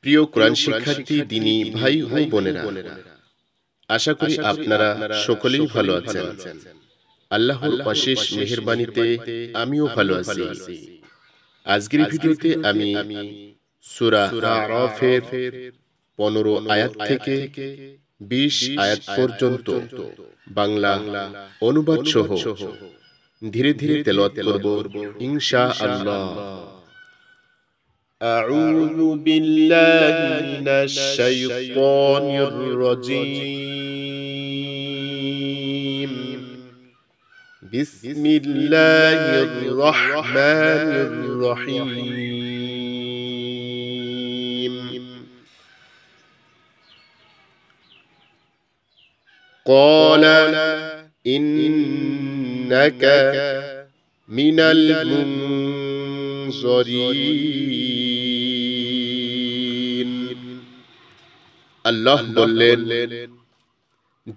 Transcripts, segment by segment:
প্রিয় কোরআন শিক্ষার্থী দিনী ভাই ও বোনেরা, আশা করি আপনারা সকলেই ভালো আছেন। আল্লাহর অশেষ মেহেরবানিতে আমিও ভালো আছি। আজকের ভিডিওতে আমি সূরা আরাফের 15 আয়াত থেকে 20 আয়াত পর্যন্ত বাংলা অনুবাদ সহ ধীরে ধীরে তেলাওয়াত করব ইনশাআল্লাহ। أعوذ بالله من الشيطان الرجيم. بسم الله الرحمن الرحيم. قال إنك من المنظرين. আল্লাহ বললেন,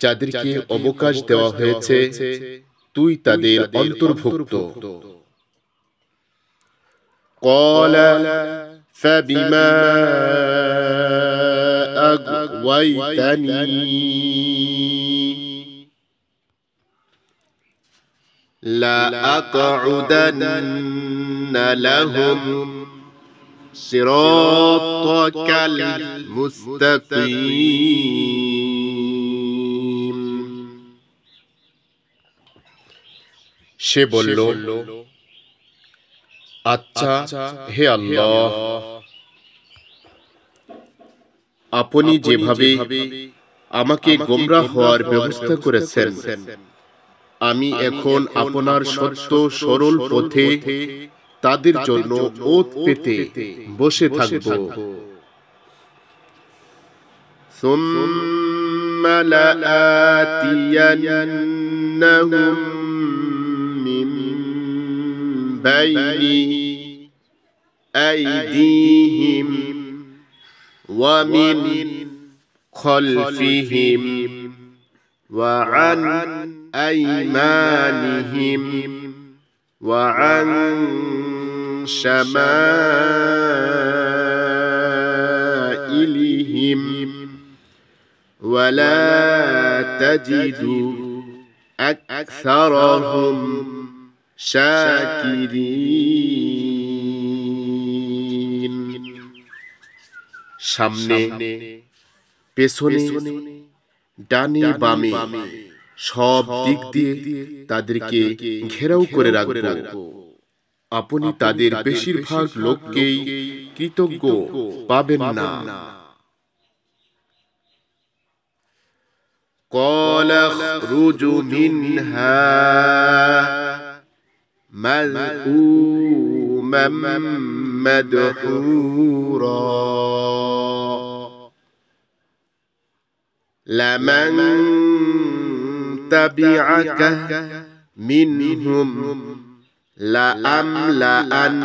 যাদেরকে অবকাশ দেওয়া হয়েছে তুই তাদের অন্তর্ভুক্ত। قال فبما أغويتني لأقعدن لهم صراطك المستقيم. সে বলল, আচ্ছা হে আল্লাহ, আপনি যেভাবে আমাকে গোমরাহ হওয়ার ব্যবস্থা করেছেন, আমি এখন আপনার সত্য সরল পথে তাদের জন্য ওত পেতে বসে থাকব। ثم لآتينهم من بين أيديهم ومن خلفهم وعن أيمانهم وعن شمائلهم ولا تجد أكثرهم শাকিরিন। সামনে, পেছনে, ডানে বামে সব দিক দিয়ে তাদেরকে ঘেরাও করে রাখব। আপনি তাদের বেশিরভাগ লোককেই কৃতজ্ঞ পাবেন না। قال اخرج منها مذءوما مدحورا لمن تبعك منهم لأملأن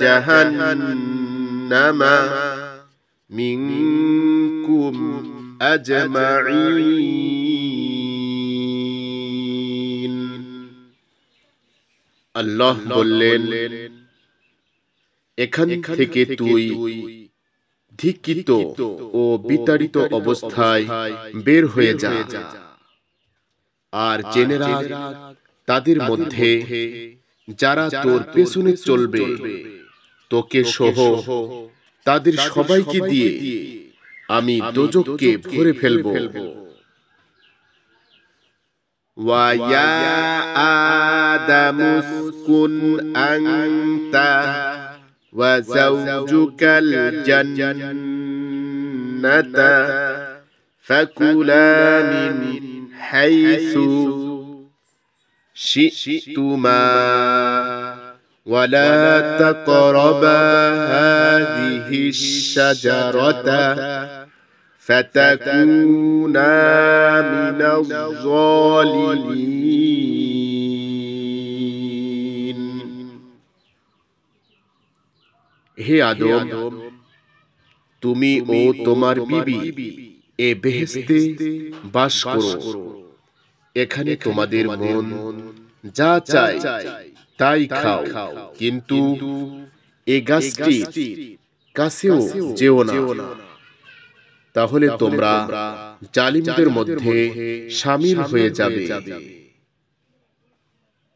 جهنم منكم أجمعين. আল্লাহ বললেন, এখান থেকে তুই ধিক্কিত ও বিতাড়িত অবস্থায় বের হয়ে যা, আর জেনে রাখ তাদের মধ্যে যারা তোর পেছনে চলবে, তোকে সহ তাদের সবাইকে দিয়ে আমি দোজখকে ভরে ফেলব। وَيَا آدَمُ اسْكُنْ أَنْتَ وَزَوْجُكَ الْجَنَّةَ فَكُلَا مِنْ حَيْثُ شِئْتُمَا وَلَا تَقْرَبَا هَذِهِ الشَّجَرَةَ فَتَكُونَا مِنَ الظَّالِمِينَ. হে আদম, তুমি ও তোমার বিবি এ বেহেশতে বাস করো। এখানে তোমাদের মন যা চায় তাই খাও, কিন্তু এ গাছটি কাছেও যেও না, তাহলে তোমরা জালিমদের মধ্যে শামিল হয়ে যাবে।